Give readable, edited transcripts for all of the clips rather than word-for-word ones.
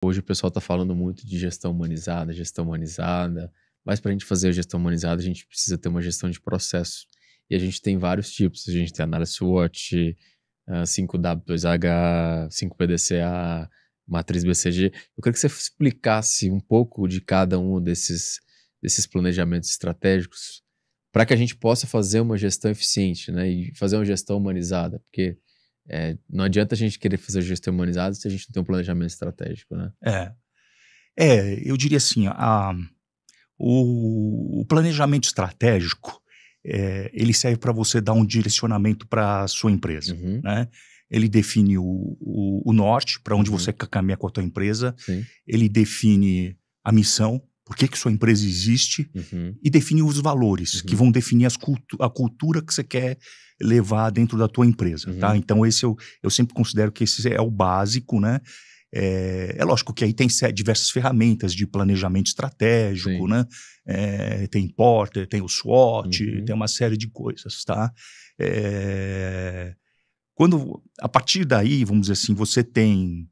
Hoje o pessoal está falando muito de gestão humanizada, mas para a gente fazer a gestão humanizada, a gente precisa ter uma gestão de processo. E a gente tem vários tipos, a gente tem análise SWOT, 5W2H, 5PDCA, matriz BCG. Eu queria que você explicasse um pouco de cada um desses planejamentos estratégicos para que a gente possa fazer uma gestão eficiente, né? E fazer uma gestão humanizada, porque não adianta a gente querer fazer gestão humanizada se a gente não tem um planejamento estratégico, né? Eu diria assim, o planejamento estratégico, ele serve para você dar um direcionamento para a sua empresa, Uhum. né? Ele define o norte, para onde você quer caminhar com a tua empresa. Sim. Ele define a missão, por que sua empresa existe, Uhum. e define os valores, que vão definir a cultura que você quer levar dentro da tua empresa, tá? Então esse eu sempre considero que esse é o básico, né? É lógico que aí tem diversas ferramentas de planejamento estratégico, Sim. né? Tem Porter, tem o SWOT, tem uma série de coisas, tá? A partir daí, vamos dizer assim, você tem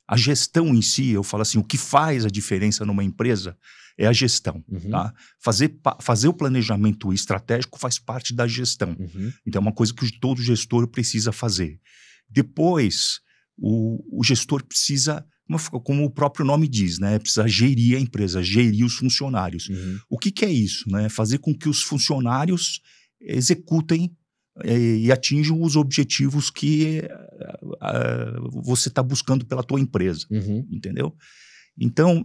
a gestão em si, eu falo assim, o que faz a diferença numa empresa é a gestão, tá? Fazer o planejamento estratégico faz parte da gestão. Então é uma coisa que todo gestor precisa fazer. Depois, o gestor precisa, como o próprio nome diz, né? Precisa gerir a empresa, gerir os funcionários. O que é isso, né? Fazer com que os funcionários executem e atinjam os objetivos que você está buscando pela tua empresa, entendeu? Então,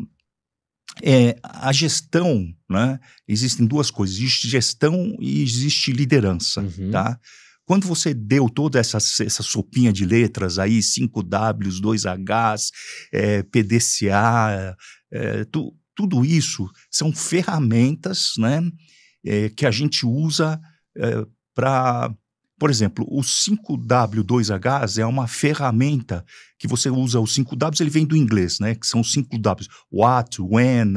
a gestão, né? Existem duas coisas, existe gestão e existe liderança, tá? Quando você deu toda essa sopinha de letras aí, 5Ws, 2Hs, PDCA, tudo isso são ferramentas, né? Que a gente usa para... Por exemplo, o 5W2Hs é uma ferramenta que você usa. Os 5Ws, ele vem do inglês, né? Que são os 5Ws. What, when,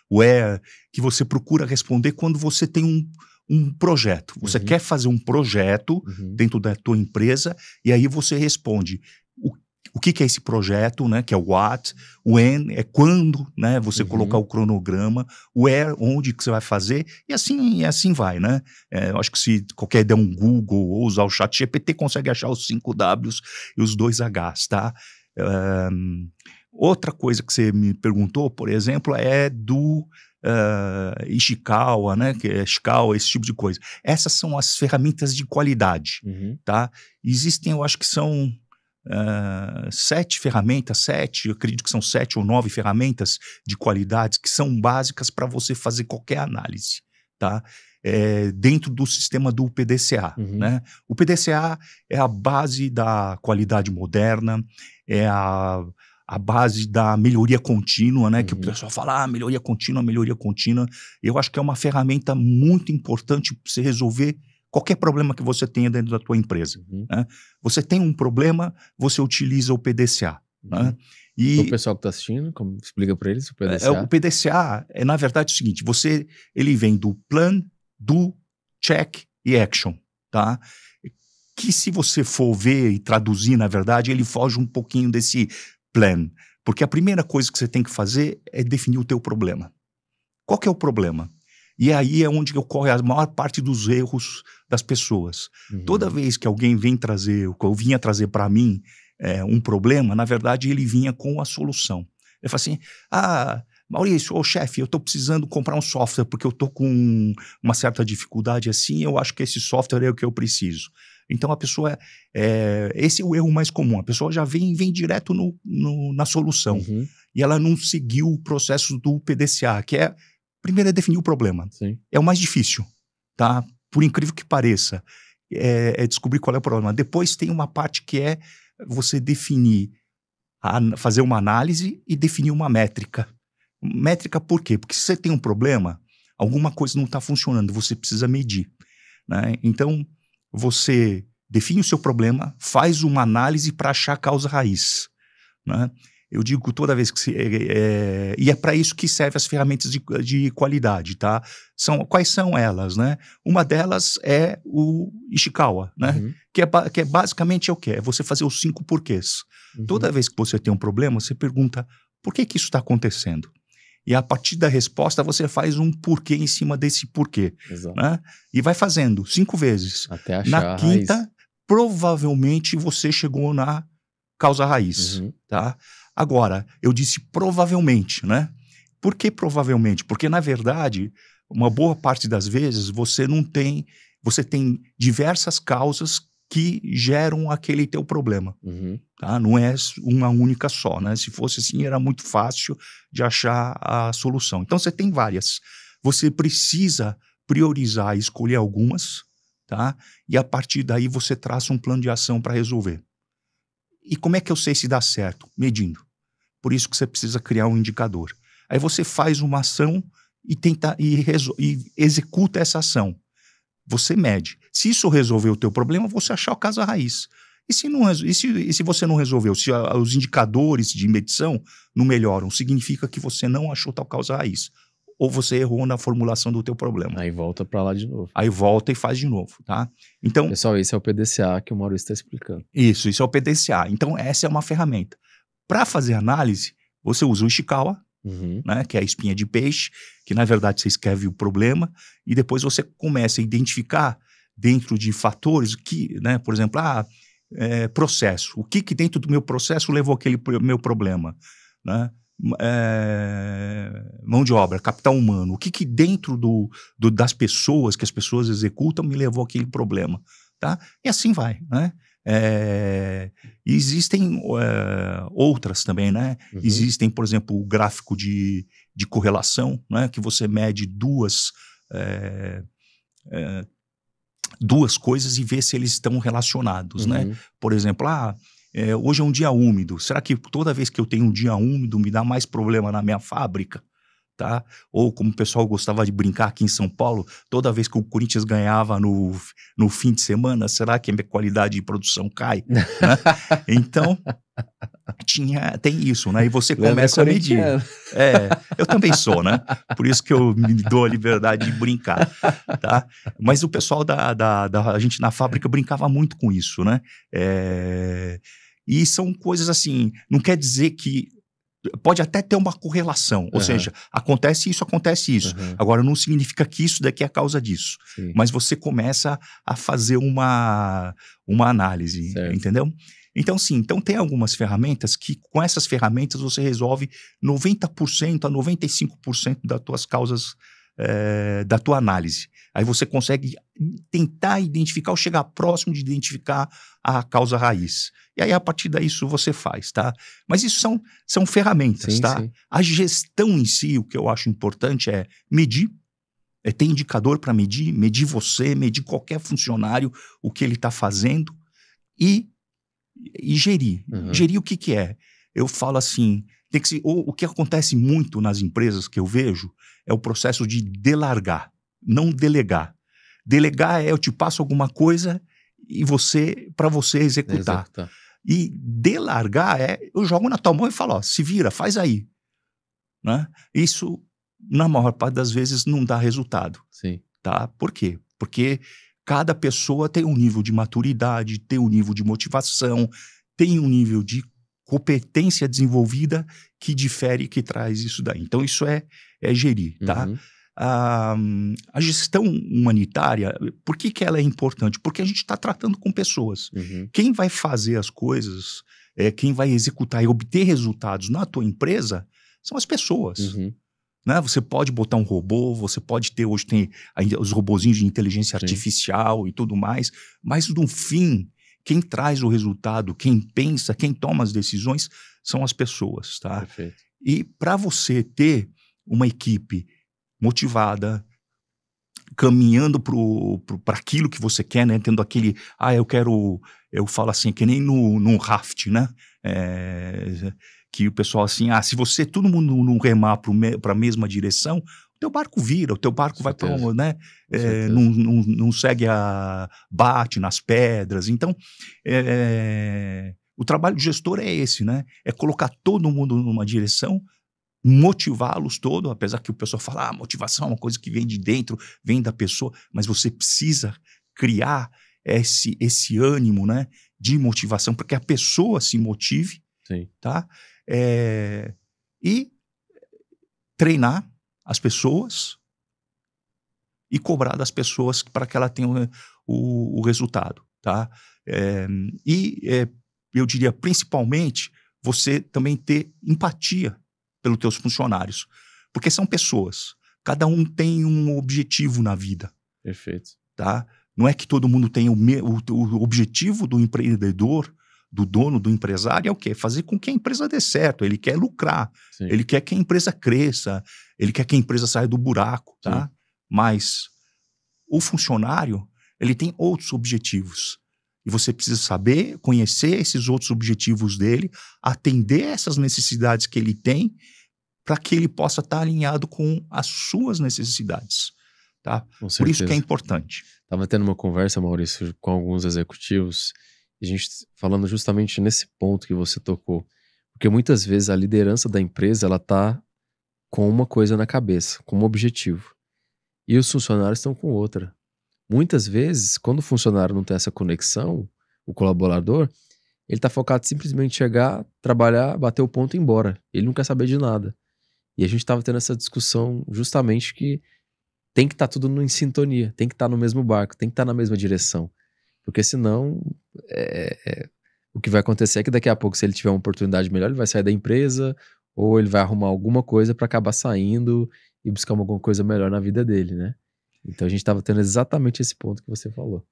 where, que você procura responder quando você tem um projeto. Você quer fazer um projeto dentro da tua empresa e aí você responde o que é esse projeto, né? Que é o what, when, é quando, né? Você colocar o cronograma, where, onde que você vai fazer e assim vai, né? Eu acho que se qualquer ideia um Google ou usar o ChatGPT consegue achar os 5Ws e os 2Hs, tá? Outra coisa que você me perguntou, por exemplo, é do Ishikawa, né? Que é Ishikawa, esse tipo de coisa. Essas são as ferramentas de qualidade, tá? Existem, eu acho que são 7 ferramentas, eu acredito que são 7 ou 9 ferramentas de qualidades que são básicas para você fazer qualquer análise, tá? Dentro do sistema do PDCA, né? O PDCA é a base da qualidade moderna, é a base da melhoria contínua, né? Que o pessoal fala, melhoria contínua. Eu acho que é uma ferramenta muito importante para você resolver qualquer problema que você tenha dentro da tua empresa. Né? Você tem um problema, você utiliza o PDCA. Né? E o pessoal que está assistindo, explica para eles o PDCA? O PDCA é, na verdade, o seguinte, ele vem do Plan, Do, Check e Action. Tá? Que se você for ver e traduzir, na verdade, ele foge um pouquinho desse Plan. Porque a primeira coisa que você tem que fazer é definir o teu problema. Qual que é o problema? E aí é onde ocorre a maior parte dos erros das pessoas. Toda vez que alguém vem trazer, ou vinha trazer para mim um problema, na verdade ele vinha com a solução. Ele fala assim, Maurício, chefe, eu estou precisando comprar um software porque eu estou com uma certa dificuldade assim, eu acho que esse software é o que eu preciso. Então a pessoa, esse é o erro mais comum, a pessoa já vem direto na solução. E ela não seguiu o processo do PDCA, que primeiro é definir o problema. Sim. É o mais difícil, tá? Por incrível que pareça, é descobrir qual é o problema. Depois tem uma parte que é você definir, fazer uma análise e definir uma métrica. Métrica por quê? Porque se você tem um problema, alguma coisa não está funcionando, você precisa medir. Né? Então, você define o seu problema, faz uma análise para achar a causa raiz. Né? eu digo toda vez que e é para isso que servem as ferramentas de qualidade, tá? Quais são elas, né? Uma delas é o Ishikawa, né? Uhum. Que é basicamente o quê? É você fazer os 5 porquês. Uhum. Toda vez que você tem um problema, você pergunta por que isso está acontecendo? E a partir da resposta, você faz um porquê em cima desse porquê. Exato. Né? E vai fazendo 5 vezes. Até achar Na a quinta, raiz. provavelmente você chegou na causa raiz. Uhum. Tá? Agora, eu disse provavelmente, né? Por que provavelmente? Porque, na verdade, uma boa parte das vezes você tem diversas causas que geram aquele teu problema. Uhum. Tá? Não é uma única só, né? Se fosse assim, era muito fácil de achar a solução. Então, você tem várias. Você precisa priorizar e escolher algumas, tá? E a partir daí você traça um plano de ação para resolver. E como é que eu sei se dá certo? Medindo. Por isso que você precisa criar um indicador. Aí você faz uma ação e executa essa ação. Você mede. Se isso resolver o teu problema, você achar a causa raiz. E se você não resolveu, se os indicadores de medição não melhoram, significa que você não achou tal causa raiz. Ou você errou na formulação do teu problema. Aí volta para lá de novo. Aí volta e faz de novo, tá? Então, pessoal, esse é o PDCA que o Maurício está explicando. Isso é o PDCA. Então, essa é uma ferramenta. Para fazer análise, você usa o Ishikawa, né, que é a espinha de peixe, que na verdade você escreve o problema e depois você começa a identificar dentro de fatores que, né, por exemplo, processo. O que dentro do meu processo levou aquele meu problema, né? Mão de obra, capital humano. O que dentro das pessoas, que as pessoas executam, me levou àquele problema, tá? E assim vai, né? Existem outras também, né? Existem, por exemplo, o gráfico de correlação, né? Que você mede duas coisas e vê se eles estão relacionados, né? Por exemplo, hoje é um dia úmido. Será que toda vez que eu tenho um dia úmido me dá mais problema na minha fábrica? Tá? Ou como o pessoal gostava de brincar aqui em São Paulo, toda vez que o Corinthians ganhava no fim de semana, será que a minha qualidade de produção cai? Né? Então, tem isso, né? E você começa a medir. Eu também sou, né? Por isso que eu me dou a liberdade de brincar, tá? Mas o pessoal a gente na fábrica brincava muito com isso, né? E são coisas assim, não quer dizer que pode até ter uma correlação, ou seja, acontece isso. Agora, não significa que isso daqui é a causa disso. Sim. Mas você começa a fazer uma análise, certo. Entendeu? Então, sim, tem algumas ferramentas que, com essas ferramentas, você resolve 90% a 95% das tuas causas, da tua análise. Aí você consegue tentar identificar ou chegar próximo de identificar a causa raiz. E aí, a partir disso, você faz, tá? Mas isso são ferramentas, sim, tá? Sim. A gestão em si, o que eu acho importante é medir, ter indicador para medir você, medir qualquer funcionário, o que ele está fazendo e gerir. Gerir o que é? Eu falo assim, o que acontece muito nas empresas que eu vejo é o processo de delargar, não delegar. Delegar eu te passo alguma coisa e para você executar. E delargar eu jogo na tua mão e falo, se vira, faz aí. Né? Isso, na maior parte das vezes, não dá resultado. Sim. Tá? Por quê? Porque cada pessoa tem um nível de maturidade, tem um nível de motivação, tem um nível de competência desenvolvida que difere, que traz isso daí. Então, isso é gerir, tá? A gestão humanitária, por que ela é importante? Porque a gente está tratando com pessoas. Quem vai fazer as coisas, quem vai executar e obter resultados na tua empresa são as pessoas. Né? Você pode botar um robô, você pode ter, hoje tem os robozinhos de inteligência artificial e tudo mais, mas no fim, quem traz o resultado, quem pensa, quem toma as decisões são as pessoas, tá? Perfeito. E para você ter uma equipe motivada, caminhando para aquilo que você quer, né? Tendo aquele, eu falo assim, que nem no raft, né? Que o pessoal assim, se você, todo mundo não remar para a mesma direção, o teu barco vira, o teu barco vai para, né? Não segue bate nas pedras. Então, O trabalho do gestor é esse, né? É colocar todo mundo numa direção, motivá-los todo, apesar que o pessoal fala, motivação é uma coisa que vem de dentro, vem da pessoa, mas você precisa criar esse ânimo, né, de motivação, para que a pessoa se motive, Sim. tá? E treinar as pessoas e cobrar das pessoas para que ela tenha o resultado, tá? Eu diria, principalmente, você também ter empatia pelos teus funcionários, porque são pessoas, cada um tem um objetivo na vida. Perfeito. Tá? Não é que todo mundo tem o objetivo do empreendedor, do dono, do empresário, é o quê? Fazer com que a empresa dê certo, ele quer lucrar, Sim. ele quer que a empresa cresça, ele quer que a empresa saia do buraco, tá? Mas o funcionário, ele tem outros objetivos. E você precisa saber, conhecer esses outros objetivos dele, atender essas necessidades que ele tem, para que ele possa estar alinhado com as suas necessidades. Tá? Com certeza. Por isso que é importante. Estava tendo uma conversa, Maurício, com alguns executivos, e a gente falando justamente nesse ponto que você tocou. Porque muitas vezes a liderança da empresa, ela está com uma coisa na cabeça, com um objetivo. E os funcionários estão com outra. Muitas vezes, quando o funcionário não tem essa conexão, o colaborador, ele está focado simplesmente em chegar, trabalhar, bater o ponto e ir embora. Ele não quer saber de nada. E a gente estava tendo essa discussão justamente que tem que estar tudo em sintonia, tem que estar no mesmo barco, tem que estar na mesma direção. Porque senão, o que vai acontecer é que daqui a pouco, se ele tiver uma oportunidade melhor, ele vai sair da empresa ou ele vai arrumar alguma coisa para acabar saindo e buscar alguma coisa melhor na vida dele, né? Então a gente estava tendo exatamente esse ponto que você falou.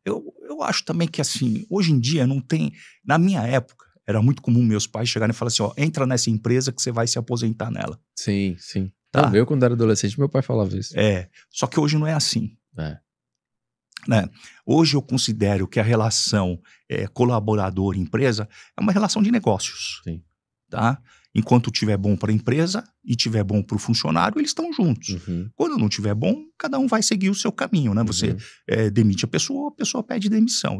Eu acho também que assim, hoje em dia não tem... Na minha época, era muito comum meus pais chegarem e falarem assim, entra nessa empresa que você vai se aposentar nela. Sim, sim. Tá? Não, eu quando era adolescente, meu pai falava isso. Só que hoje não é assim. Né? Hoje eu considero que a relação colaborador-empresa é uma relação de negócios. Sim. Tá? Enquanto tiver bom para a empresa e tiver bom para o funcionário, eles estão juntos. Quando não tiver bom, cada um vai seguir o seu caminho, né? Você demite a pessoa pede demissão.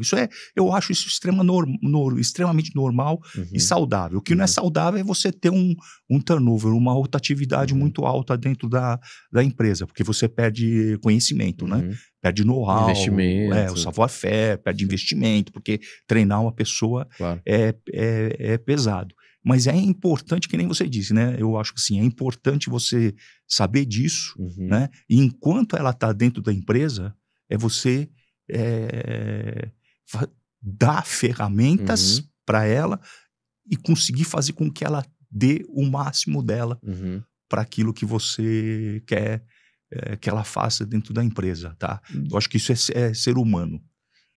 Eu acho isso extremamente normal e saudável. O que não é saudável é você ter um turnover, uma rotatividade muito alta dentro da empresa, porque você perde conhecimento, né? Perde know-how, investimento, o savoir-faire, perde investimento, porque treinar uma pessoa é pesado. Mas é importante, que nem você disse, né? Eu acho que assim, é importante você saber disso, né? E enquanto ela está dentro da empresa, você dar ferramentas para ela e conseguir fazer com que ela dê o máximo dela para aquilo que você quer que ela faça dentro da empresa, tá? Eu acho que isso é ser humano.